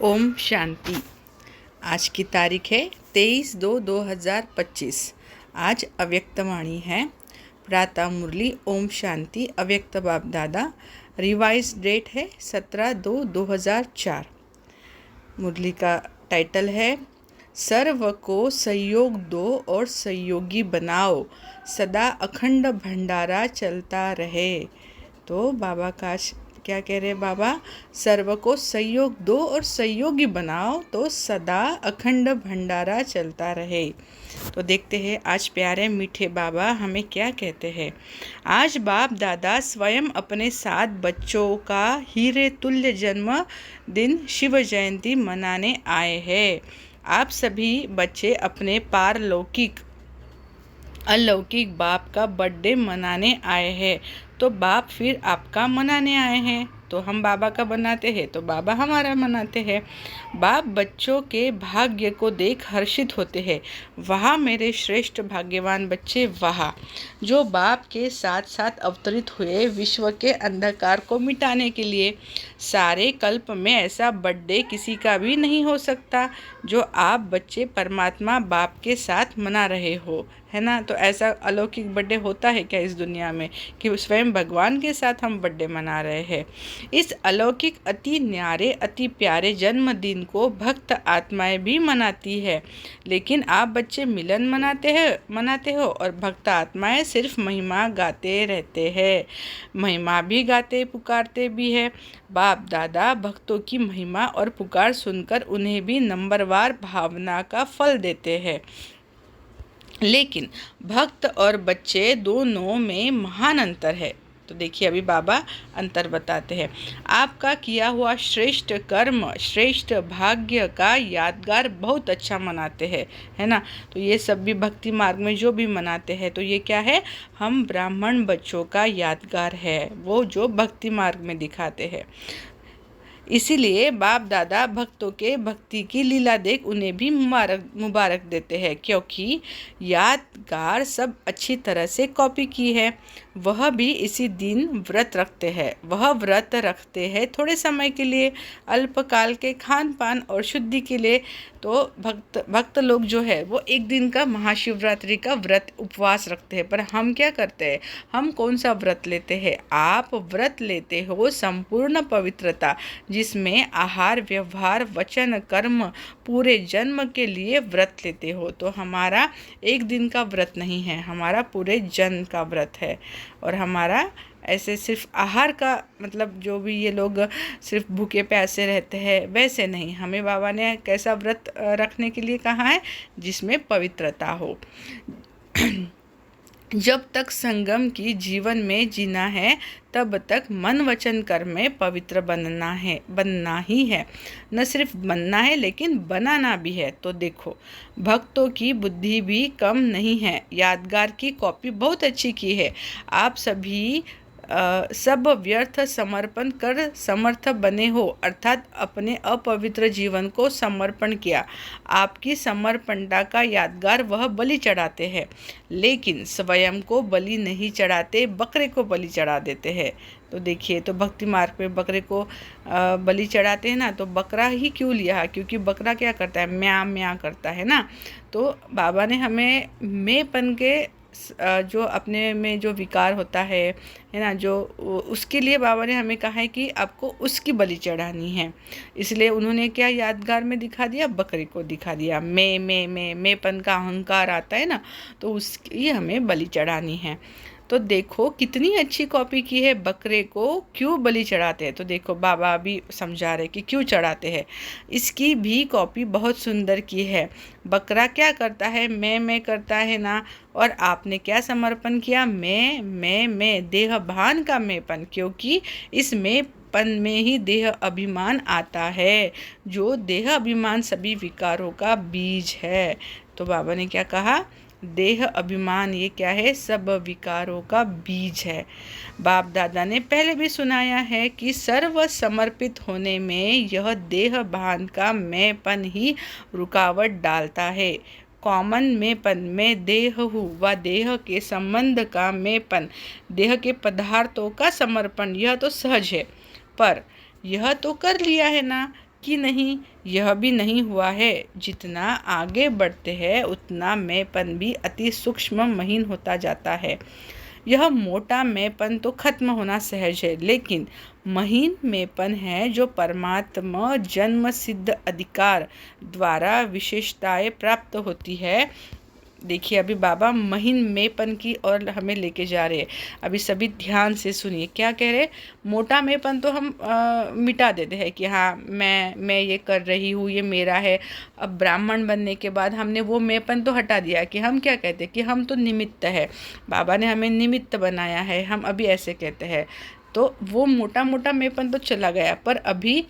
ओम शांति। आज की तारीख है 23/2/2025। आज अव्यक्तवाणी है। प्रातः मुरली ओम शांति अव्यक्त बाप दादा। रिवाइज डेट है 17/2/2004। मुरली का टाइटल है सर्व को सहयोग दो और सहयोगी बनाओ, सदा अखंड भंडारा चलता रहे। तो बाबा का क्या कह रहे बाबा, सर्व को सहयोग दो और सहयोगी बनाओ तो सदा अखंड भंडारा चलता रहे। तो देखते हैं आज प्यारे मीठे बाबा हमें क्या कहते हैं। आज बाप दादा स्वयं अपने 7 बच्चों का हीरे तुल्य जन्म दिन शिव जयंती मनाने आए हैं। आप सभी बच्चे अपने पारलौकिक अलौकिक बाप का बर्थडे मनाने आए हैं, तो बाप फिर आपका मनाने आए हैं। तो हम बाबा का मनाते हैं तो बाबा हमारा मनाते हैं। बाप बच्चों के भाग्य को देख हर्षित होते हैं। वहाँ मेरे श्रेष्ठ भाग्यवान बच्चे, वहाँ जो बाप के साथ साथ अवतरित हुए विश्व के अंधकार को मिटाने के लिए। सारे कल्प में ऐसा बर्थडे किसी का भी नहीं हो सकता जो आप बच्चे परमात्मा बाप के साथ मना रहे हो, है ना। तो ऐसा अलौकिक बर्थडे होता है क्या इस दुनिया में कि स्वयं भगवान के साथ हम बर्थडे मना रहे हैं। इस अलौकिक अति न्यारे अति प्यारे जन्मदिन को भक्त आत्माएं भी मनाती है, लेकिन आप बच्चे मिलन मनाते हो और भक्त आत्माएं सिर्फ महिमा गाते रहते हैं। महिमा भी गाते पुकारते भी है। बाप दादा भक्तों की महिमा और पुकार सुनकर उन्हें भी नंबरवार भावना का फल देते हैं, लेकिन भक्त और बच्चे दोनों में महान अंतर है। तो देखिए अभी बाबा अंतर बताते हैं। आपका किया हुआ श्रेष्ठ कर्म श्रेष्ठ भाग्य का यादगार बहुत अच्छा मनाते हैं, है ना। तो ये सब भी भक्ति मार्ग में जो भी मनाते हैं तो ये क्या है, हम ब्राह्मण बच्चों का यादगार है, वो जो भक्ति मार्ग में दिखाते हैं। इसीलिए बाप दादा भक्तों के भक्ति की लीला देख उन्हें भी मुबारक देते हैं, क्योंकि यादगार सब अच्छी तरह से कॉपी की है। वह भी इसी दिन व्रत रखते हैं। वह व्रत रखते हैं थोड़े समय के लिए, अल्पकाल के खान पान और शुद्धि के लिए। तो भक्त लोग जो है वो एक दिन का महाशिवरात्रि का व्रत उपवास रखते हैं। पर हम क्या करते हैं, हम कौन सा व्रत लेते हैं। आप व्रत लेते हो संपूर्ण पवित्रता, जिसमें आहार व्यवहार वचन कर्म पूरे जन्म के लिए व्रत लेते हो। तो हमारा एक दिन का व्रत नहीं है, हमारा पूरे जन्म का व्रत है। और हमारा ऐसे सिर्फ आहार का मतलब जो भी ये लोग सिर्फ भूखे प्यासे रहते हैं वैसे नहीं, हमें बाबा ने कैसा व्रत रखने के लिए कहा है, जिसमें पवित्रता हो। जब तक संगम की जीवन में जीना है तब तक मन वचन कर्म में पवित्र बनना ही है। न सिर्फ बनना है लेकिन बनाना भी है। तो देखो भक्तों की बुद्धि भी कम नहीं है, यादगार की कॉपी बहुत अच्छी की है। आप सभी सब व्यर्थ समर्पण कर समर्थ बने हो, अर्थात अपने अपवित्र जीवन को समर्पण किया। आपकी समर्पणता का यादगार वह बलि चढ़ाते हैं, लेकिन स्वयं को बलि नहीं चढ़ाते, बकरे को बलि चढ़ा देते हैं। तो देखिए, तो भक्ति मार्ग पे बकरे को बलि चढ़ाते हैं ना, तो बकरा ही क्यों लिया, क्योंकि बकरा क्या करता है, म्या म्या करता है ना। तो बाबा ने हमें मेंपन के जो अपने में जो विकार होता है ना, जो उसके लिए बाबा ने हमें कहा है कि आपको उसकी बलि चढ़ानी है। इसलिए उन्होंने क्या यादगार में दिखा दिया, बकरी को दिखा दिया। मेंपन का अहंकार आता है ना, तो उसकी हमें बलि चढ़ानी है। तो देखो कितनी अच्छी कॉपी की है। बकरे को क्यों बलि चढ़ाते हैं, तो देखो बाबा भी समझा रहे कि क्यों चढ़ाते हैं। इसकी भी कॉपी बहुत सुंदर की है। बकरा क्या करता है, मैं करता है ना, और आपने क्या समर्पण किया, मैं देह भान का मैंपन, क्योंकि इस पन में ही देह अभिमान आता है, जो देह अभिमान सभी विकारों का बीज है। तो बाबा ने क्या कहा, देह अभिमान ये क्या है, सब विकारों का बीज है। बाप दादा ने पहले भी सुनाया है कि सर्व समर्पित होने में यह देह भान का मैंपन ही रुकावट डालता है। कॉमन मेंपन में देह हूँ व देह के संबंध का मेंपन, देह के पदार्थों का समर्पण, यह तो सहज है। पर यह तो कर लिया है ना, कि नहीं, यह भी नहीं हुआ है। जितना आगे बढ़ते हैं उतना मैंपन भी अति सूक्ष्म महीन होता जाता है। यह मोटा मैंपन तो खत्म होना सहज है, लेकिन महीन मैंपन है जो परमात्मा जन्म सिद्ध अधिकार द्वारा विशेषताएं प्राप्त होती है। देखिए अभी बाबा महीन मेपन की और हमें लेके जा रहे हैं। अभी सभी ध्यान से सुनिए क्या कह रहे हैं। मोटा मेपन तो हम मिटा देते हैं कि हाँ मैं ये कर रही हूँ, ये मेरा है। अब ब्राह्मण बनने के बाद हमने वो मेपन तो हटा दिया कि हम क्या कहते हैं कि हम तो निमित्त है, बाबा ने हमें निमित्त बनाया है, हम अभी ऐसे कहते हैं। तो वो मोटा मोटा मेपन तो चला गया, पर अभी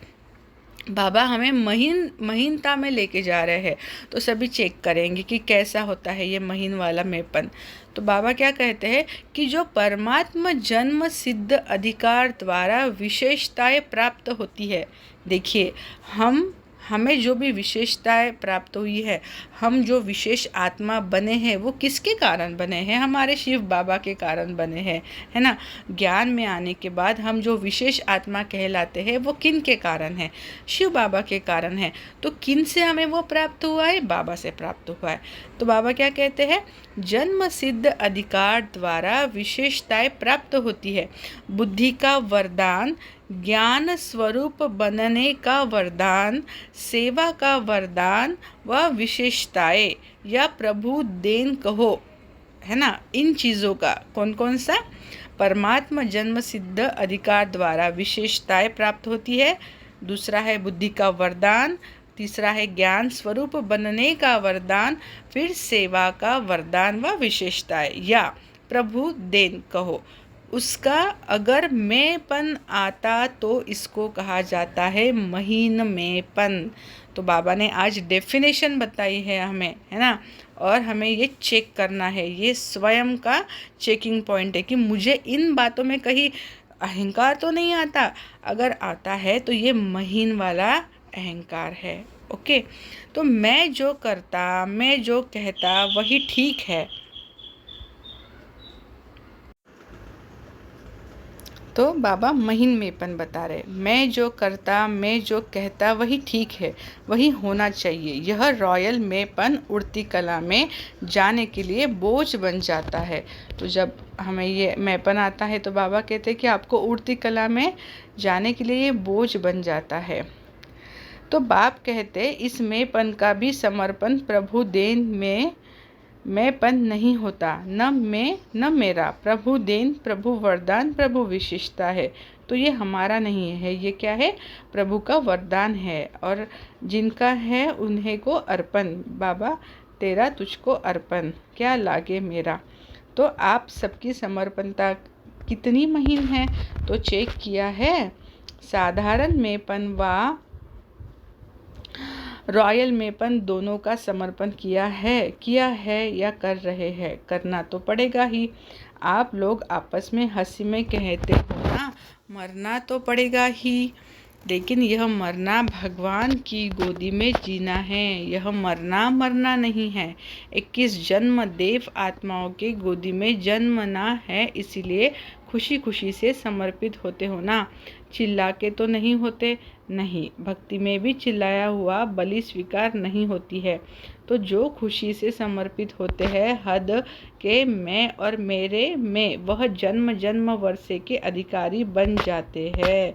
बाबा हमें महीनता में लेके जा रहे हैं। तो सभी चेक करेंगे कि कैसा होता है ये महीन वाला मेपन। तो बाबा क्या कहते हैं कि जो परमात्मा जन्म सिद्ध अधिकार द्वारा विशेषताएं प्राप्त होती है। देखिए हमें जो भी विशेषताएं प्राप्त हुई है, हम जो विशेष आत्मा बने हैं वो किसके कारण बने हैं, हमारे शिव बाबा के कारण बने हैं, है ना। ज्ञान में आने के बाद हम जो विशेष आत्मा कहलाते हैं वो किन के कारण है, शिव बाबा के कारण है। तो किन से हमें वो प्राप्त हुआ है, बाबा से प्राप्त हुआ है। तो बाबा क्या कहते हैं, जन्म सिद्ध अधिकार द्वारा विशेषताएं प्राप्त होती है। बुद्धि का वरदान, ज्ञान स्वरूप बनने का वरदान, सेवा का वरदान व विशेषताएं या प्रभु देन कहो, है ना। इन चीज़ों का कौन कौन सा, परमात्मा जन्म सिद्ध अधिकार द्वारा विशेषताएं प्राप्त होती है। दूसरा है बुद्धि का वरदान, तीसरा है ज्ञान स्वरूप बनने का वरदान, फिर सेवा का वरदान व विशेषताएं या प्रभु देन कहो। उसका अगर मैंपन आता तो इसको कहा जाता है महीन मैंपन। तो बाबा ने आज डेफिनेशन बताई है हमें, है ना। और हमें ये चेक करना है, ये स्वयं का चेकिंग पॉइंट है कि मुझे इन बातों में कहीं अहंकार तो नहीं आता। अगर आता है तो ये महीन वाला अहंकार है। ओके, तो मैं जो करता, मैं जो कहता वही ठीक है। तो बाबा महीन मैंपन बता रहे, मैं जो करता, मैं जो कहता वही ठीक है, वही होना चाहिए। यह रॉयल मैंपन उड़ती कला में जाने के लिए बोझ बन जाता है। तो जब हमें ये मैंपन आता है तो बाबा कहते हैं कि आपको उड़ती कला में जाने के लिए ये बोझ बन जाता है। तो बाप कहते इस मैंपन का भी समर्पण प्रभु देन में मैंपन नहीं होता, न मैं न मेरा। प्रभु देन, प्रभु वरदान, प्रभु विशेषता है। तो ये हमारा नहीं है, ये क्या है, प्रभु का वरदान है। और जिनका है उन्हें को अर्पण, बाबा तेरा तुझको अर्पण, क्या लागे मेरा। तो आप सबकी समर्पणता कितनी महीन है तो चेक किया है। साधारण मैंपन व रॉयल मैंपन दोनों का समर्पण किया है या कर रहे हैं, करना तो पड़ेगा ही। आप लोग आपस में हंसी में कहते हो ना, मरना तो पड़ेगा ही, लेकिन यह मरना भगवान की गोदी में जीना है। यह मरना नहीं है। 21 जन्म देव आत्माओं के गोदी में जन्मना है, इसीलिए खुशी खुशी से समर्पित होते हो ना। चिल्ला के तो नहीं होते, नहीं। भक्ति में भी चिल्लाया हुआ बलि स्वीकार नहीं होती है। तो जो खुशी से समर्पित होते हैं हद के मैं और मेरे में, वह जन्म जन्म वर्षे के अधिकारी बन जाते हैं।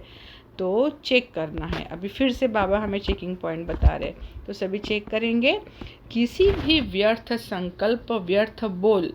तो चेक करना है। अभी फिर से बाबा हमें चेकिंग पॉइंट बता रहे, तो सभी चेक करेंगे। किसी भी व्यर्थ संकल्प, व्यर्थ बोल,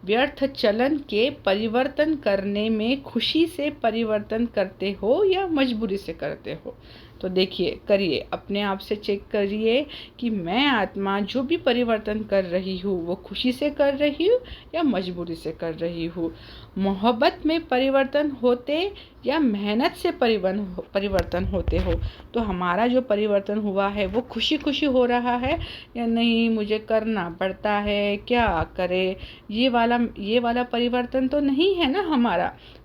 व्यर्थ चलन के परिवर्तन करने में खुशी से परिवर्तन करते हो या मजबूरी से करते हो। तो देखिए, करिए, अपने आप से चेक करिए कि मैं आत्मा जो भी परिवर्तन कर रही हूँ वो खुशी से कर रही हूँ या मजबूरी से कर रही हूँ। मोहब्बत में परिवर्तन होते या मेहनत से परिवर्तन होते हो। तो हमारा जो परिवर्तन हुआ है वो खुशी खुशी हो रहा है या नहीं, मुझे करना पड़ता है, क्या करे, ये वाला परिवर्तन तो नहीं है ना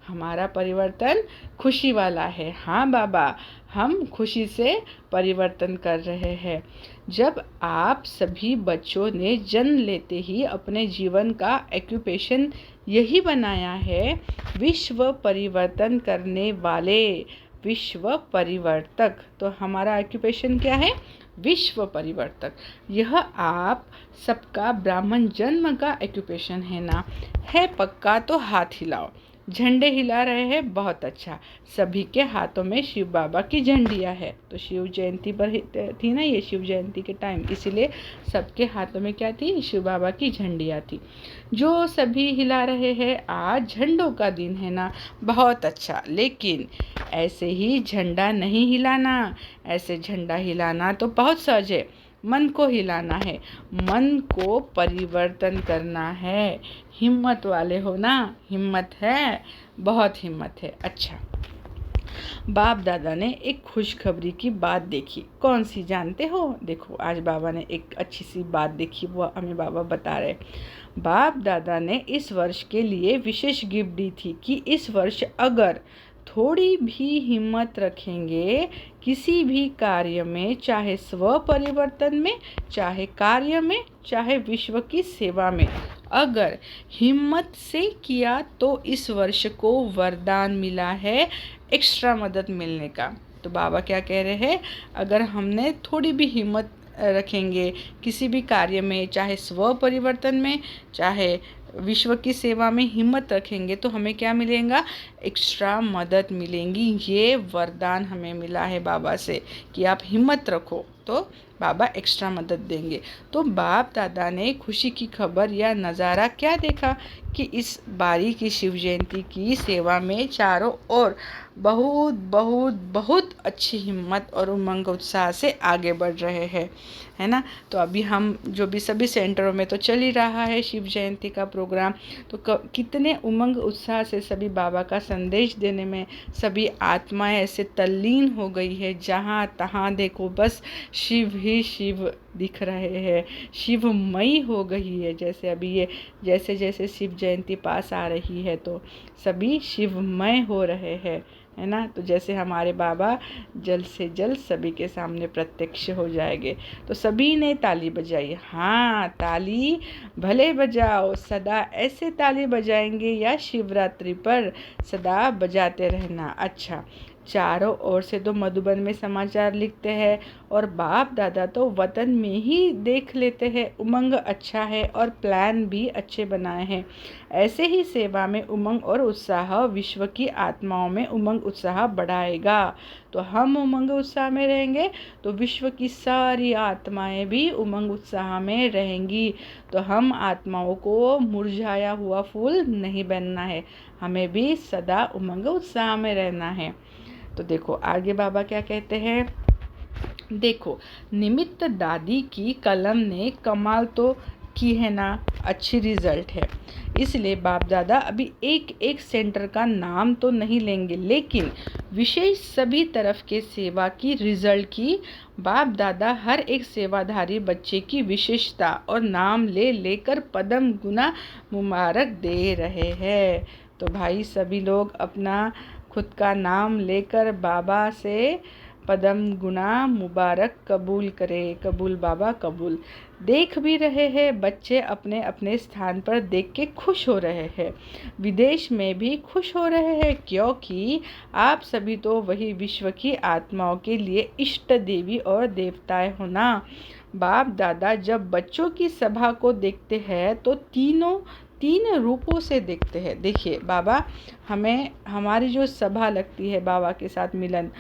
हमारा परिवर्तन खुशी वाला है। हाँ बाबा, हम खुशी से परिवर्तन कर रहे हैं। जब आप सभी बच्चों ने जन्म लेते ही अपने जीवन का ऑक्यूपेशन यही बनाया है, विश्व परिवर्तन करने वाले, विश्व परिवर्तक। तो हमारा ऑक्यूपेशन क्या है? विश्व परिवर्तक। यह आप सबका ब्राह्मण जन्म का ऑक्यूपेशन है ना? है पक्का तो हाथ हिलाओ। झंडे हिला रहे हैं, बहुत अच्छा। सभी के हाथों में शिव बाबा की झंडियाँ है। तो शिव जयंती पर थी ना, ये शिव जयंती के टाइम, इसीलिए सबके हाथों में क्या थी? शिव बाबा की झंडियाँ थी, जो सभी हिला रहे हैं। आज झंडों का दिन है ना? बहुत अच्छा। लेकिन ऐसे ही झंडा नहीं हिलाना। ऐसे झंडा हिलाना तो बहुत सहज है, मन को हिलाना है, मन को परिवर्तन करना है। हिम्मत वाले हो ना? हिम्मत है? बहुत हिम्मत है। अच्छा, बाप दादा ने एक खुशखबरी की बात देखी। कौन सी जानते हो? देखो, आज बाबा ने एक अच्छी सी बात देखी, वो हमें बाबा बता रहे। बाप दादा ने इस वर्ष के लिए विशेष गिफ्ट दी थी कि इस वर्ष अगर थोड़ी भी हिम्मत रखेंगे किसी भी कार्य में, चाहे स्व परिवर्तन में, चाहे कार्य में, चाहे विश्व की सेवा में, अगर हिम्मत से किया तो इस वर्ष को वरदान मिला है एक्स्ट्रा मदद मिलने का। तो बाबा क्या कह रहे हैं? अगर हमने थोड़ी भी हिम्मत रखेंगे किसी भी कार्य में, चाहे स्व परिवर्तन में, चाहे विश्व की सेवा में हिम्मत रखेंगे, तो हमें क्या मिलेगा? एक्स्ट्रा मदद मिलेंगी। ये वरदान हमें मिला है बाबा से कि आप हिम्मत रखो तो बाबा एक्स्ट्रा मदद देंगे। तो बाप दादा ने खुशी की खबर या नज़ारा क्या देखा कि इस बारी की शिव जयंती की सेवा में चारों ओर बहुत बहुत बहुत अच्छी हिम्मत और उमंग उत्साह से आगे बढ़ रहे हैं, है ना? तो अभी हम जो भी सभी सेंटरों में तो चल ही रहा है शिव जयंती का प्रोग्राम। तो कितने उमंग उत्साह से सभी बाबा का संदेश देने में सभी आत्माएं ऐसे तल्लीन हो गई है। जहाँ तहाँ देखो बस शिव ही शिव दिख रहे हैं, शिवमयी हो गई है। जैसे अभी ये जैसे जैसे शिव जयंती पास आ रही है तो सभी शिवमय हो रहे हैं, है ना? तो जैसे हमारे बाबा जल्द से जल्द सभी के सामने प्रत्यक्ष हो जाएंगे। तो सभी ने ताली बजाई। हाँ, ताली भले बजाओ, सदा ऐसे ताली बजाएंगे या शिवरात्रि पर सदा बजाते रहना। अच्छा, चारों ओर से तो मधुबन में समाचार लिखते हैं और बाप दादा तो वतन में ही देख लेते हैं। उमंग अच्छा है और प्लान भी अच्छे बनाए हैं। ऐसे ही सेवा में उमंग और उत्साह विश्व की आत्माओं में उमंग उत्साह बढ़ाएगा। तो हम उमंग उत्साह में रहेंगे तो विश्व की सारी आत्माएं भी उमंग उत्साह में रहेंगी। तो हम आत्माओं को मुरझाया हुआ फूल नहीं बनना है, हमें भी सदा उमंग उत्साह में रहना है। तो देखो आगे बाबा क्या कहते हैं। देखो, निमित्त दादी की कलम ने कमाल तो की है ना, अच्छी रिजल्ट है। इसलिए बाप दादा अभी एक एक सेंटर का नाम तो नहीं लेंगे, लेकिन विशेष सभी तरफ के सेवा की रिजल्ट की बाप दादा हर एक सेवाधारी बच्चे की विशेषता और नाम ले लेकर पदम गुना मुबारक दे रहे हैं। तो भाई सभी लोग अपना खुद का नाम लेकर बाबा से पदम गुना मुबारक कबूल करे। कबूल बाबा कबूल। देख भी रहे हैं बच्चे अपने अपने स्थान पर देख के खुश हो रहे हैं, विदेश में भी खुश हो रहे हैं, क्योंकि आप सभी तो वही विश्व की आत्माओं के लिए इष्ट देवी और देवताएं हो ना। बाप दादा जब बच्चों की सभा को देखते हैं तो तीन रूपों से देखते हैं। देखिए बाबा हमें हमारी जो सभा लगती है बाबा के साथ मिलन,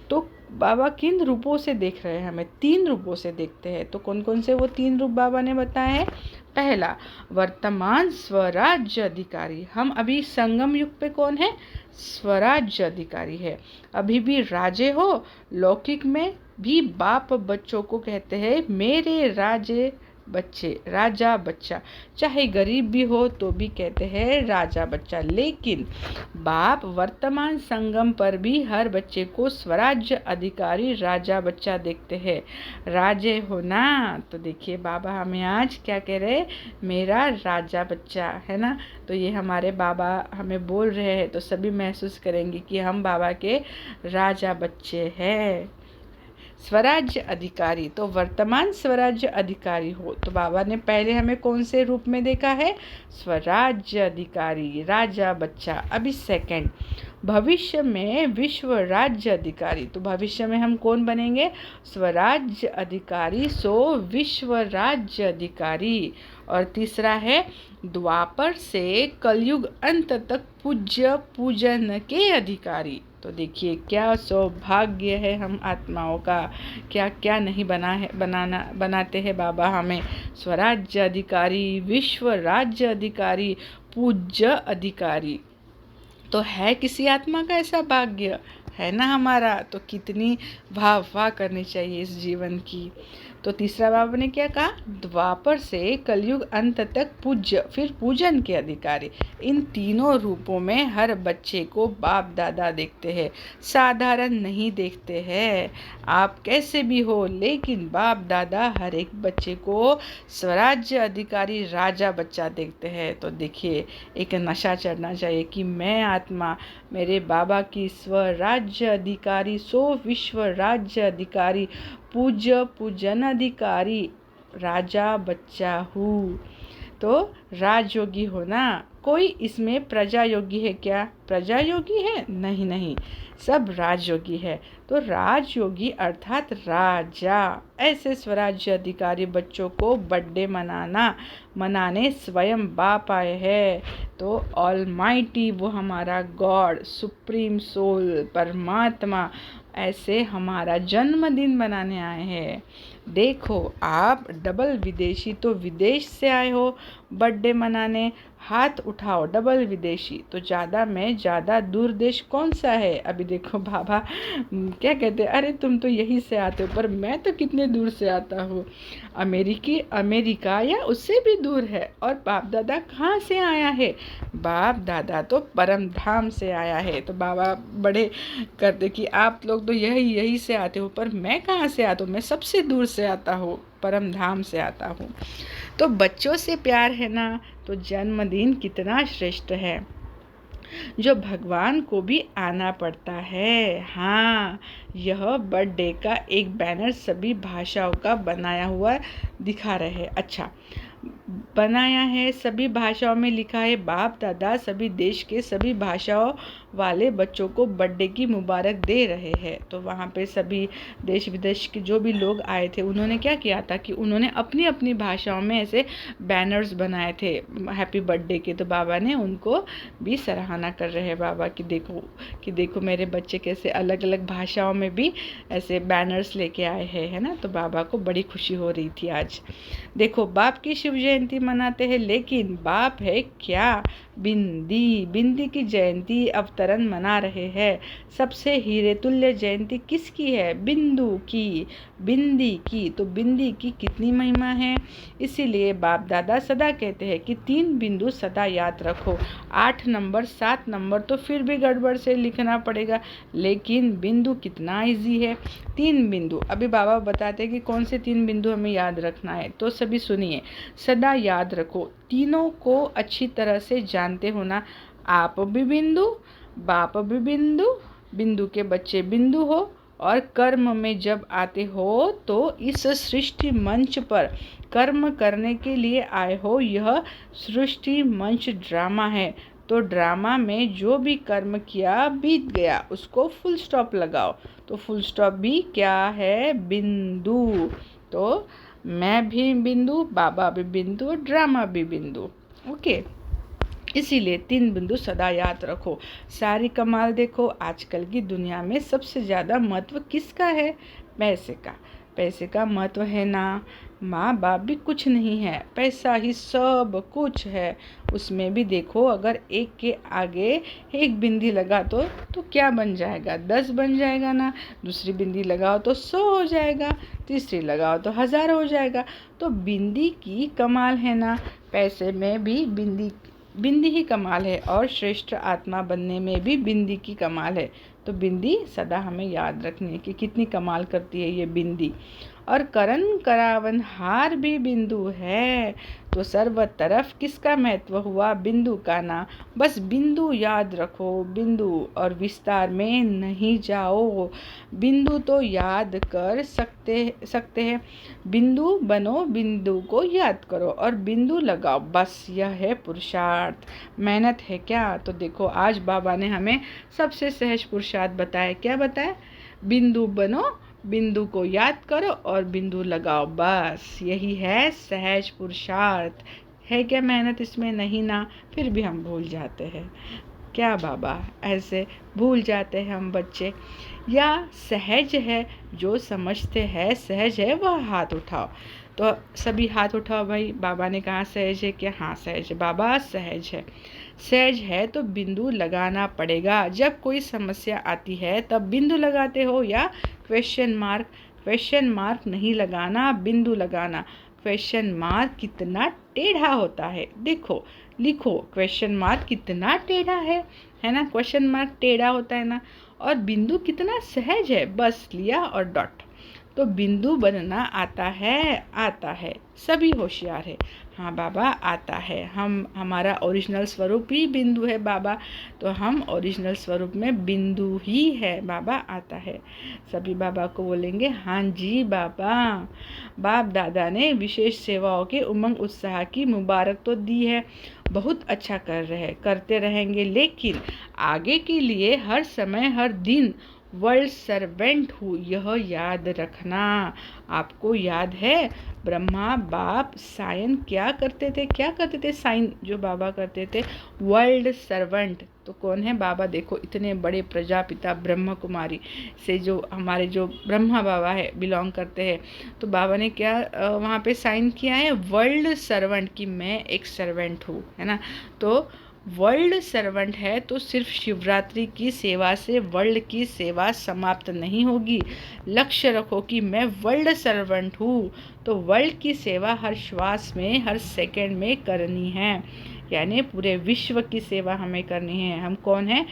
तो बाबा किन रूपों से देख रहे हैं? हमें 3 रूपों से देखते हैं। तो कौन कौन से वो 3 रूप बाबा ने बताए हैं? पहला, वर्तमान स्वराज्य अधिकारी। हम अभी संगम युग पे कौन है? स्वराज्य अधिकारी है। अभी भी राजे हो, लौकिक में भी बाप बच्चों को कहते हैं मेरे राजे बच्चे, राजा बच्चा। चाहे गरीब भी हो तो भी कहते हैं राजा बच्चा। लेकिन बाप वर्तमान संगम पर भी हर बच्चे को स्वराज्य अधिकारी राजा बच्चा देखते हैं। राजे हो ना, तो देखिए बाबा हमें आज क्या कह रहे हैं? मेरा राजा बच्चा, है ना? तो ये हमारे बाबा हमें बोल रहे हैं, तो सभी महसूस करेंगे कि हम बाबा के राजा बच्चे हैं। स्वराज्य अधिकारी, तो वर्तमान स्वराज्य अधिकारी हो। तो बाबा ने पहले हमें कौन से रूप में देखा है? स्वराज्य अधिकारी, राजा बच्चा। अभी सेकंड, भविष्य में विश्व राज्य अधिकारी, तो भविष्य में हम कौन बनेंगे? स्वराज्य अधिकारी, सो विश्व राज्य अधिकारी। और तीसरा है द्वापर से कलयुग अंत तक पूज्य पूजन के अधिकारी। तो देखिए क्या सौभाग्य है हम आत्माओं का, क्या क्या नहीं बनाते हैं बाबा हमें। स्वराज्य अधिकारी, विश्व राज्य अधिकारी, पूज्य अधिकारी। तो है किसी आत्मा का ऐसा भाग्य? है ना हमारा। तो कितनी वाह करनी चाहिए इस जीवन की। तो तीसरा बाबा ने क्या कहा? द्वापर से कलयुग अंत तक पूज्य, फिर पूजन के अधिकारी। इन तीनों रूपों में हर बच्चे को बाप दादा देखते हैं, साधारण नहीं देखते हैं। आप कैसे भी हो, लेकिन बाप दादा हर एक बच्चे को स्वराज्य अधिकारी राजा बच्चा देखते हैं। तो देखिए एक नशा चढ़ना चाहिए कि मैं आत्मा मेरे बाबा की स्वराज्य अधिकारी, सो विश्व राज्य अधिकारी, पूज्य पूजन अधिकारी राजा बच्चा हूँ। तो राजयोगी होना, कोई इसमें प्रजा योगी है क्या? प्रजा योगी है? नहीं नहीं, सब राजयोगी है। तो राजयोगी अर्थात राजा। ऐसे स्वराज्य अधिकारी बच्चों को बर्थडे मनाने स्वयं बाप आए हैं। तो ऑलमाइटी, वो हमारा गॉड, सुप्रीम सोल, परमात्मा, ऐसे हमारा जन्मदिन मनाने आए हैं। देखो आप डबल विदेशी, तो विदेश से आए हो बर्थडे मनाने, हाथ उठाओ डबल विदेशी। तो ज़्यादा दूर देश कौन सा है? अभी देखो बाबा क्या कहते हैं, अरे तुम तो यहीं से आते हो, पर मैं तो कितने दूर से आता हूँ। अमेरिका या उससे भी दूर है। और बाप दादा कहाँ से आया है? बाप दादा तो परम धाम से आया है। तो बाबा बड़े करते कि आप लोग तो यही से आते हो, पर मैं कहाँ से आता हूँ? मैं सबसे दूर से आता हूँ, परम धाम से आता हूँ। तो बच्चों से प्यार है ना, तो जन्मदिन कितना श्रेष्ठ है, जो भगवान को भी आना पड़ता है। हाँ, यह बर्थडे का एक बैनर सभी भाषाओं का बनाया हुआ दिखा रहे हैं। अच्छा, बनाया है, सभी भाषाओं में लिखा है। बाप दादा सभी देश के सभी भाषाओं वाले बच्चों को बर्थडे की मुबारक दे रहे हैं। तो वहाँ पे सभी देश विदेश के जो भी लोग आए थे, उन्होंने क्या किया था कि उन्होंने अपनी अपनी भाषाओं में ऐसे बैनर्स बनाए थे हैप्पी बर्थडे के। तो बाबा ने उनको भी सराहना कर रहे हैं बाबा कि देखो मेरे बच्चे कैसे अलग अलग भाषाओं में भी ऐसे बैनर्स लेके आए हैं, है ना। तो बाबा को बड़ी खुशी हो रही थी आज। देखो बाप की शिव जयंती मनाते हैं, लेकिन बाप है क्या? बिंदी की जयंती अवतरण मना रहे हैं। सबसे हीरे तुल्य जयंती किसकी है? बिंदी की। तो बिंदी की कितनी महिमा है, इसीलिए बाप दादा सदा कहते हैं कि 3 बिंदु सदा याद रखो। 8 नंबर 7 नंबर तो फिर भी गड़बड़ से लिखना पड़ेगा, लेकिन बिंदु कितना इजी है। 3 बिंदु, अभी बाबा बताते हैं कि कौन से 3 बिंदु हमें याद रखना है। तो सभी सुनिए, सदा याद रखो, तीनों को अच्छी तरह से जानते हो ना। आप भी बिंदु, बाप भी बिंदु, बिंदु के बच्चे बिंदु हो, और कर्म में जब आते हो तो इस सृष्टि मंच पर कर्म करने के लिए आए हो। यह सृष्टि मंच ड्रामा है, तो ड्रामा में जो भी कर्म किया बीत गया, उसको फुल स्टॉप लगाओ। तो फुल स्टॉप भी क्या है? बिंदु। तो मैं भी बिंदु, बाबा भी बिंदु, ड्रामा भी बिंदु। ओके, इसीलिए 3 बिंदु सदा याद रखो। सारी कमाल देखो, आजकल की दुनिया में सबसे ज़्यादा महत्व किसका है? पैसे का। पैसे का महत्व है ना। माँ बाप भी कुछ नहीं है, पैसा ही सब कुछ है। उसमें भी देखो, अगर एक के आगे एक बिंदी लगा तो क्या बन जाएगा? 10 बन जाएगा ना। दूसरी बिंदी लगाओ तो 100 हो जाएगा, तीसरी लगाओ तो 1000 हो जाएगा। तो बिंदी की कमाल है ना। पैसे में भी बिंदी ही कमाल है, और श्रेष्ठ आत्मा बनने में भी बिंदी की कमाल है। तो बिंदी सदा हमें याद रखनी है कि कितनी कमाल करती है ये बिंदी। और करण करावन हार भी बिंदु है। तो सर्व तरफ किसका महत्व हुआ? बिंदु का ना। बस बिंदु याद रखो, बिंदु, और विस्तार में नहीं जाओ। बिंदु तो याद कर सकते हैं। बिंदु बनो, बिंदु को याद करो और बिंदु लगाओ, बस यह है पुरुषार्थ। मेहनत है क्या? तो देखो आज बाबा ने हमें सबसे सहज पुरुषार्थ बताया। क्या बताया? बिंदु बनो, बिंदु को याद करो और बिंदु लगाओ, बस यही है सहज पुरुषार्थ। है क्या मेहनत इसमें? नहीं ना। फिर भी हम भूल जाते हैं। क्या बाबा, ऐसे भूल जाते हैं हम बच्चे। या सहज है, जो समझते हैं सहज है वह हाथ उठाओ। तो सभी हाथ उठाओ भाई। बाबा ने कहा सहज है क्या? हाँ सहज है बाबा, सहज है। सहज है तो बिंदु लगाना पड़ेगा। जब कोई समस्या आती है तब बिंदु लगाते हो या क्वेश्चन मार्क? क्वेश्चन मार्क नहीं लगाना, बिंदु लगाना। क्वेश्चन मार्क कितना टेढ़ा होता है, देखो लिखो क्वेश्चन मार्क कितना टेढ़ा है ना? क्वेश्चन मार्क टेढ़ा होता है ना। और बिंदु कितना सहज है, बस लिया और डॉट। तो बिंदु बनना आता है, सभी होशियार है। हाँ बाबा आता है। हमारा ओरिजिनल स्वरूप ही बिंदु है बाबा, तो हम ओरिजिनल स्वरूप में बिंदु ही है बाबा, आता है। सभी बाबा को बोलेंगे हाँ जी बाबा। बाप दादा ने विशेष सेवाओं के उमंग उत्साह की मुबारक तो दी है, बहुत अच्छा करते रहेंगे, लेकिन आगे के लिए हर समय हर दिन वर्ल्ड सर्वेंट हूँ, यह याद रखना। आपको याद है ब्रह्मा बाप साइन क्या करते थे? साइन जो बाबा करते थे, वर्ल्ड सर्वेंट। तो कौन है बाबा? देखो इतने बड़े प्रजापिता ब्रह्मा कुमारी से जो हमारे जो ब्रह्मा बाबा है बिलोंग करते हैं, तो बाबा ने क्या वहाँ पे साइन किया है? वर्ल्ड सर्वेंट, कि मैं एक सर्वेंट हूँ, है ना। तो वर्ल्ड सर्वेंट है तो सिर्फ शिवरात्रि की सेवा से वर्ल्ड की सेवा समाप्त नहीं होगी। लक्ष्य रखो कि मैं वर्ल्ड सर्वेंट हूँ, तो वर्ल्ड की सेवा हर श्वास में हर सेकंड में करनी है, यानी पूरे विश्व की सेवा हमें करनी है। हम कौन है?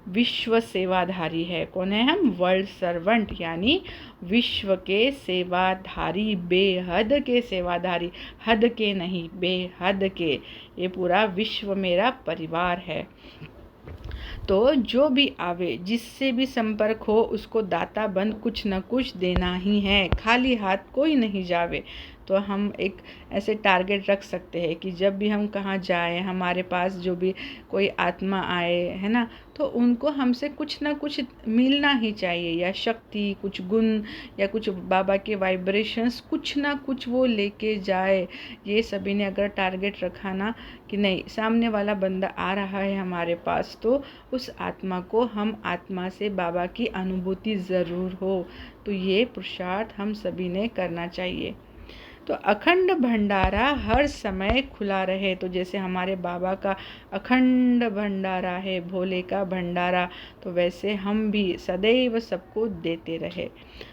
विश्व सेवाधारी है। कौन है हम? वर्ल्ड सर्वेंट, यानी विश्व के सेवाधारी, बेहद के सेवाधारी, हद के नहीं, बेहद के। ये पूरा विश्व मेरा परिवार है। तो जो भी आवे, जिससे भी संपर्क हो, उसको दाता बन कुछ न कुछ देना ही है, खाली हाथ कोई नहीं जावे। तो हम एक ऐसे टारगेट रख सकते हैं कि जब भी हम कहाँ जाएं, हमारे पास जो भी कोई आत्मा आए, है ना, तो उनको हमसे कुछ ना कुछ मिलना ही चाहिए, या शक्ति, कुछ गुण, या कुछ बाबा के वाइब्रेशंस, कुछ ना कुछ वो लेके जाए। ये सभी ने अगर टारगेट रखा ना कि नहीं, सामने वाला बंदा आ रहा है हमारे पास, तो उस आत्मा को हम आत्मा से बाबा की अनुभूति ज़रूर हो। तो ये पुरुषार्थ हम सभी ने करना चाहिए। तो अखंड भंडारा हर समय खुला रहे। तो जैसे हमारे बाबा का अखंड भंडारा है, भोले का भंडारा, तो वैसे हम भी सदैव सबको देते रहे।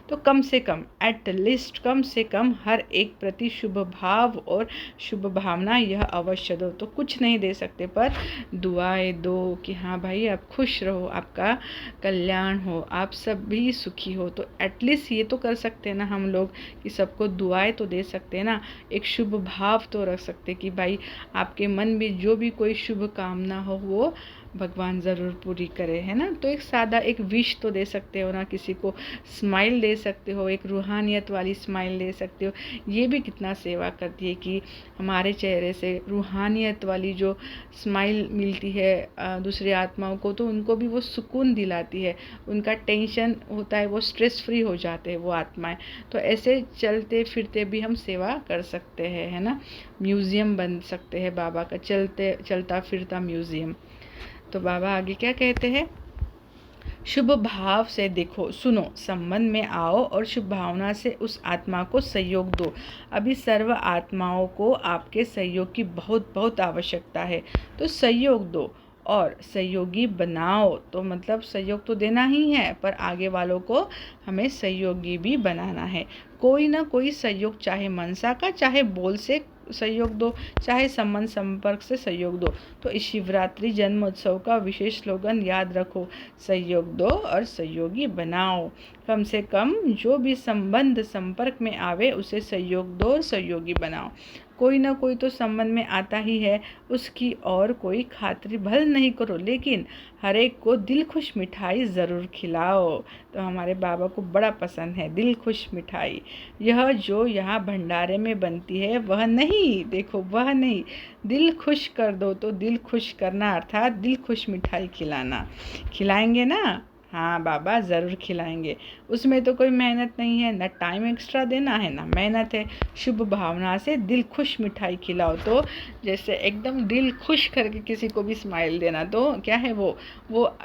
तो कम से कम, एट लीस्ट कम से कम हर एक प्रति शुभ भाव और शुभ भावना यह अवश्य दो। तो कुछ नहीं दे सकते पर दुआएं दो कि हाँ भाई आप खुश रहो, आपका कल्याण हो, आप सब भी सुखी हो। तो एटलीस्ट ये तो कर सकते हैं ना हम लोग कि सबको दुआएं तो दे सकते हैं ना, एक शुभ भाव तो रख सकते कि भाई आपके मन में जो भी कोई शुभ कामना हो वो भगवान ज़रूर पूरी करे, है ना। तो एक सादा एक विश तो दे सकते हो ना, किसी को स्माइल दे सकते हो, एक रूहानियत वाली स्माइल दे सकते हो। ये भी कितना सेवा करती है कि हमारे चेहरे से रूहानियत वाली जो स्माइल मिलती है दूसरी आत्माओं को, तो उनको भी वो सुकून दिलाती है, उनका टेंशन होता है वो स्ट्रेस फ्री हो जाते हैं वो आत्माएं। तो ऐसे चलते फिरते भी हम सेवा कर सकते हैं, है ना। म्यूज़ियम बन सकते हैं बाबा का, चलता फिरता म्यूज़ियम। तो बाबा आगे क्या कहते हैं? शुभ भाव से देखो, सुनो, संबंध में आओ और शुभ भावना से उस आत्मा को सहयोग दो। अभी सर्व आत्माओं को आपके सहयोग की बहुत बहुत आवश्यकता है, तो सहयोग दो और सहयोगी बनाओ। तो मतलब सहयोग तो देना ही है, पर आगे वालों को हमें सहयोगी भी बनाना है। कोई ना कोई सहयोग, चाहे मनसा का, चाहे बोल से सहयोग दो, चाहे संबंध संपर्क से सहयोग दो। तो इस शिवरात्रि जन्मोत्सव का विशेष स्लोगन याद रखो, सहयोग दो और सहयोगी बनाओ। कम से कम जो भी संबंध संपर्क में आवे उसे सहयोग दो और सहयोगी बनाओ। कोई ना कोई तो संबंध में आता ही है, उसकी और कोई खातिर भल नहीं करो, लेकिन हर एक को दिल खुश मिठाई ज़रूर खिलाओ। तो हमारे बाबा को बड़ा पसंद है दिल खुश मिठाई। यह जो यहाँ भंडारे में बनती है वह नहीं, देखो वह नहीं, दिल खुश कर दो तो दिल खुश करना अर्थात दिल खुश मिठाई खिलाना। खिलाएंगे ना? हाँ बाबा ज़रूर खिलाएंगे। उसमें तो कोई मेहनत नहीं है, ना टाइम एक्स्ट्रा देना है ना मेहनत है। शुभ भावना से दिल खुश मिठाई खिलाओ। तो जैसे एकदम दिल खुश करके किसी को भी स्माइल देना, तो क्या है वो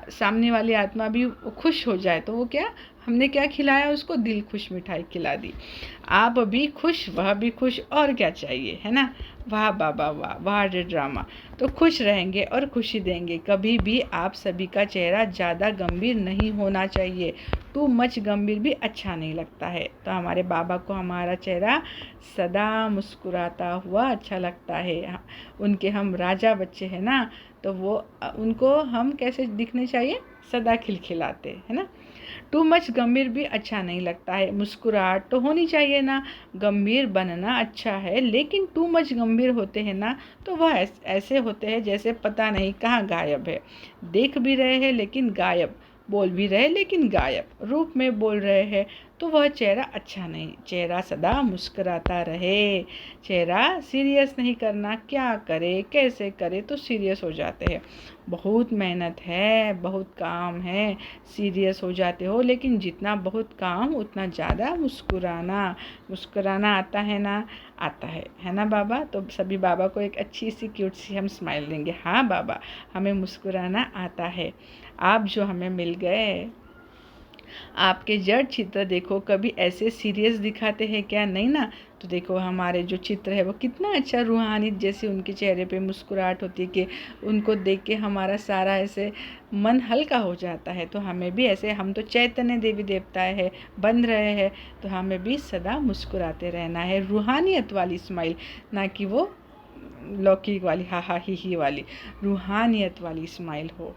सामने वाली आत्मा भी खुश हो जाए। तो वो क्या, हमने क्या खिलाया उसको, दिल खुश मिठाई खिला दी। आप भी खुश, वह भी खुश, और क्या चाहिए, है ना। वाह बाबा वाह, वाह रे ड्रामा। तो खुश रहेंगे और खुशी देंगे। कभी भी आप सभी का चेहरा ज़्यादा गंभीर नहीं होना चाहिए। टू मच गंभीर भी अच्छा नहीं लगता है। तो हमारे बाबा को हमारा चेहरा सदा मुस्कुराता हुआ अच्छा लगता है। उनके हम राजा बच्चे हैं ना, तो वो उनको हम कैसे दिखने चाहिए, सदा खिलखिलाते, है ना। टू मच गंभीर भी अच्छा नहीं लगता है। मुस्कुराहट तो होनी चाहिए ना, गंभीर बनना अच्छा है, लेकिन टू मच गंभीर होते हैं ना तो वह ऐसे होते हैं जैसे पता नहीं कहाँ गायब है। देख भी रहे हैं लेकिन गायब, बोल भी रहे लेकिन गायब, रूप में बोल रहे हैं तो वह चेहरा अच्छा नहीं। चेहरा सदा मुस्कुराता रहे। चेहरा सीरियस नहीं करना, क्या करे कैसे करे तो सीरियस हो जाते हैं। बहुत मेहनत है, बहुत काम है, सीरियस हो जाते हो, लेकिन जितना बहुत काम उतना ज़्यादा मुस्कुराना। मुस्कुराना आता है ना, आता है ना बाबा। तो सभी बाबा को एक अच्छी सी क्यूट सी हम स्माइल देंगे। हाँ बाबा, हमें मुस्कुराना आता है। आप जो हमें मिल गए, आपके जड़ चित्र देखो कभी ऐसे सीरियस दिखाते हैं क्या, नहीं ना। तो देखो हमारे जो चित्र है वो कितना अच्छा, रूहानी जैसे उनके चेहरे पे मुस्कुराहट होती है कि उनको देख के हमारा सारा ऐसे मन हल्का हो जाता है। तो हमें भी ऐसे, हम तो चैतन्य देवी देवता है बन रहे हैं, तो हमें भी सदा मुस्कुराते रहना है। रूहानियत वाली स्माइल, ना कि वो लौकिक वाली हा हा ही वाली, रूहानियत वाली स्माइल हो।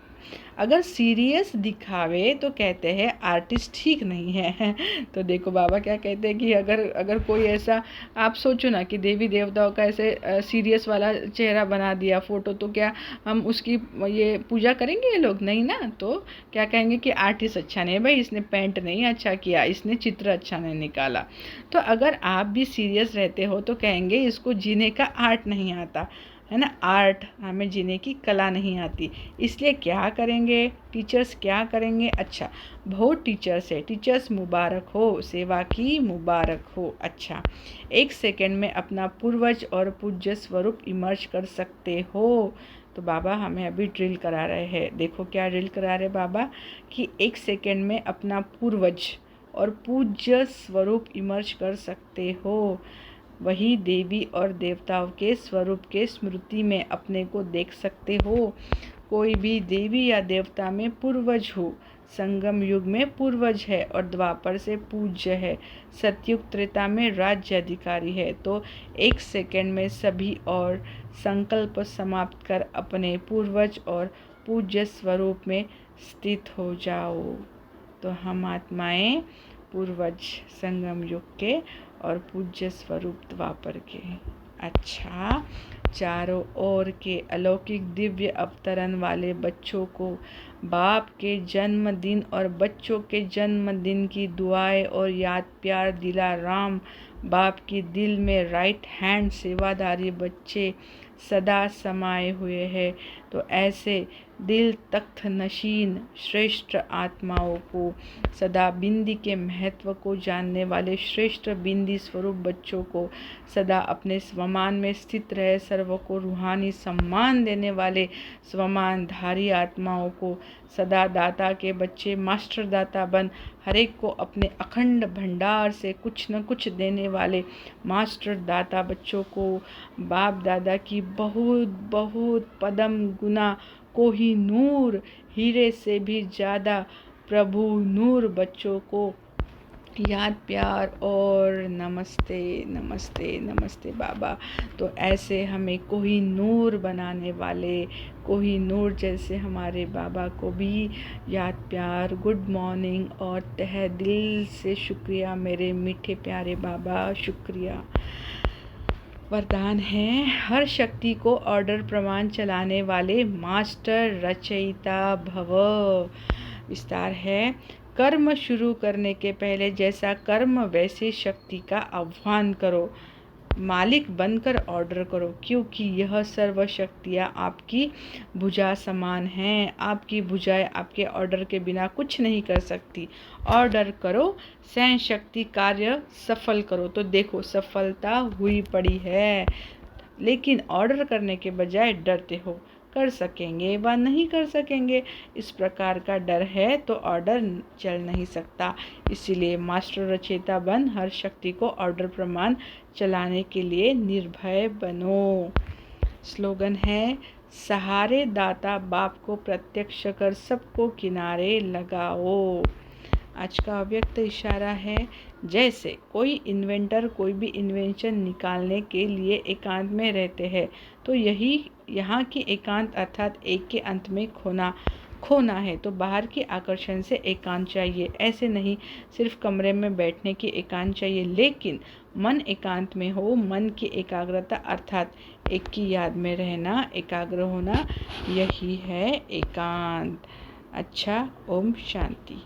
अगर सीरियस दिखावे तो कहते हैं आर्टिस्ट ठीक नहीं है। तो देखो बाबा क्या कहते हैं कि अगर कोई ऐसा, आप सोचो ना कि देवी देवताओं का ऐसे सीरियस वाला चेहरा बना दिया फोटो, तो क्या हम उसकी ये पूजा करेंगे ये लोग, नहीं ना। तो क्या कहेंगे कि आर्टिस्ट अच्छा नहीं है भाई, इसने पेंट नहीं अच्छा किया, इसने चित्र अच्छा नहीं निकाला। तो अगर आप भी सीरियस रहते हो तो कहेंगे इसको जीने का आर्ट नहीं आता, है ना। आर्ट, हमें जीने की कला नहीं आती। इसलिए क्या करेंगे टीचर्स, क्या करेंगे, अच्छा बहुत टीचर्स है, टीचर्स मुबारक हो, सेवा की मुबारक हो। अच्छा, 1 सेकंड में अपना पूर्वज और पूज्य स्वरूप इमर्ज कर सकते हो। तो बाबा हमें अभी ड्रिल करा रहे हैं। देखो क्या ड्रिल करा रहे बाबा, कि 1 सेकंड में अपना पूर्वज और पूज्य स्वरूप इमर्ज कर सकते हो। वही देवी और देवताओं के स्वरूप के स्मृति में अपने को देख सकते हो। कोई भी देवी या देवता में पूर्वज हो, संगम युग में पूर्वज है और द्वापर से पूज्य है, सतयुग त्रेता में राज्य अधिकारी है। तो 1 सेकंड में सभी और संकल्प समाप्त कर अपने पूर्वज और पूज्य स्वरूप में स्थित हो जाओ। तो हम आत्माएं पूर्वज संगम युग के और पूज्य स्वरूप द्वापर के। अच्छा, चारों ओर के अलौकिक दिव्य अवतरण वाले बच्चों को बाप के जन्मदिन और बच्चों के जन्मदिन की दुआएं और याद प्यार दिला राम। बाप की दिल में राइट हैंड सेवादारी बच्चे सदा समाये हुए हैं। तो ऐसे दिल तख्त नशीन श्रेष्ठ आत्माओं को, सदा बिंदी के महत्व को जानने वाले श्रेष्ठ बिंदी स्वरूप बच्चों को, सदा अपने स्वमान में स्थित रहे सर्व को रूहानी सम्मान देने वाले स्वमानधारी आत्माओं को, सदा दाता के बच्चे मास्टर दाता बन हर एक को अपने अखंड भंडार से कुछ न कुछ देने वाले मास्टर दाता बच्चों को, बाप दादा की बहुत बहुत पदम गुना कोहिनूर हीरे से भी ज़्यादा प्रभु नूर बच्चों को याद प्यार और नमस्ते नमस्ते नमस्ते बाबा। तो ऐसे हमें कोहिनूर बनाने वाले, कोहिनूर जैसे हमारे बाबा को भी याद प्यार, गुड मॉर्निंग और तहे दिल से शुक्रिया मेरे मीठे प्यारे बाबा, शुक्रिया। वरदान है हर शक्ति को ऑर्डर प्रमाण चलाने वाले मास्टर रचयिता भव। विस्तार है कर्म शुरू करने के पहले जैसा कर्म वैसे शक्ति का आह्वान करो, मालिक बनकर ऑर्डर करो, क्योंकि यह सर्व शक्तियाँ आपकी भुजा समान हैं। आपकी भुजाएं आपके ऑर्डर के बिना कुछ नहीं कर सकती। ऑर्डर करो, सहन शक्ति कार्य सफल करो। तो देखो सफलता हुई पड़ी है, लेकिन ऑर्डर करने के बजाय डरते हो, कर सकेंगे व नहीं कर सकेंगे, इस प्रकार का डर है तो ऑर्डर चल नहीं सकता। इसीलिए मास्टर रचयिता बन हर शक्ति को ऑर्डर प्रमाण चलाने के लिए निर्भय बनो। स्लोगन है सहारे दाता बाप को प्रत्यक्ष कर सबको किनारे लगाओ। आज का अव्यक्त इशारा है जैसे कोई इन्वेंटर कोई भी इन्वेंशन निकालने के लिए एकांत में रहते हैं, तो यही यहाँ की एकांत अर्थात एक के अंत में खोना है। तो बाहर के आकर्षण से एकांत चाहिए, ऐसे नहीं सिर्फ कमरे में बैठने की एकांत चाहिए, लेकिन मन एकांत में हो, मन की एकाग्रता अर्थात एक की याद में रहना, एकाग्र होना, यही है एकांत। अच्छा, ओम शांति।